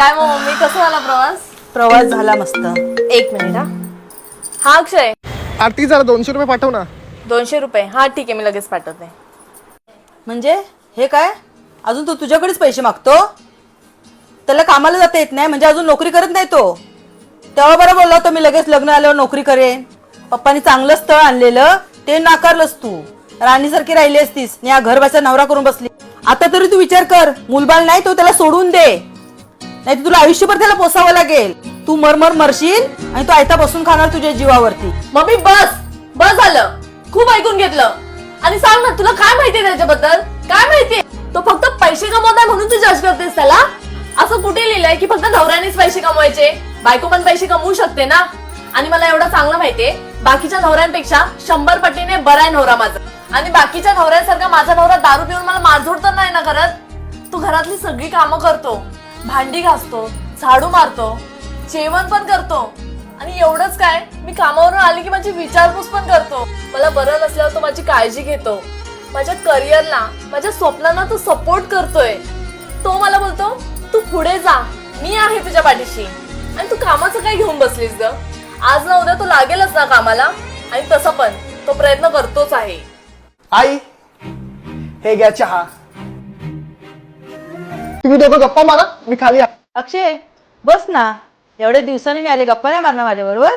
काय मग मम्मी, कसं झाला प्रवास? प्रवास झाला मस्त. एक मिनिट हा. हा अक्षय, आरती जरा 200 रुपये पाठव ना. 200 रुपये. हा ठीक आहे, मी लगेच पाठवते. म्हणजे हे काय, अजून तो तुझ्याकडेच पैसे मागतो? त्याला कामाला जाता येत नाही म्हणजे अजून नोकरी करत नाही तो? तेव्हा बरं बोलला होतं मी लगेच लग्न आल्यावर नोकरी करेन. पप्पानी चांगलं स्थळ आणलेलं ते नाकारलंस तू. राणीसारखी राहिली असतीस, या घर बसा नवरा करून बसली. आता तरी तू विचार कर, मुलबाळ नाही तो त्याला सोडून दे, नाही तर तुला आयुष्यभर त्याला पोसावं लागेल. तू मरमर मरशील आणि तो आयता बसून खाणार तुझ्या जीवावरती. मम्मी बस बस झालं, खूप ऐकून घेतलं. आणि सांग ना, तुला काय माहितीये त्याच्याबद्दल? काय माहितीये? तो फक्त पैसे कमवताय म्हणून तू जज करतेस त्याला? असं कुठे लिहिलंय की फक्त नवऱ्यानेच पैसे कमवायचे? बायको पण पैसे कमवू शकते ना. आणि मला एवढं चांगलं माहितीये, बाकीच्या नवऱ्यांपेक्षा 100 पटीने बरा आहे नवरा माझा. आणि बाकीच्या नवऱ्यांसारखा माझा नवरा दारू पिऊन मला मारझोड तर नाही ना करत. तो घरातली सगळी कामं करतो, भांडी घासतो, झाडू मारतो, जेवण पण करतो. आणि एवढंच काय, मी कामावरून आली की माझी विचारपूस पण करतो. मला बरं नसल्यावर तो माझी काळजी घेतो. माझ्या करिअरला, माझ्या स्वप्नांना तो सपोर्ट करतोय. तो मला बोलतो, तू पुढे जा, मी आहे तुझ्या पाठीशी. आणि तू कामाचं काय घेऊन बसलीस ग? आज ना उद्या तो लागेलच ना कामाला. आणि तसं पण तो प्रयत्न करतोच आहे. आई, हे घ्या चहा. तुम्ही दोघं गप्पा मारा, मी खाली अक्षय बस ना, एवढ्या दिवसांनी मी आले, गप्पा नाही मारणार माझ्या बरोबर?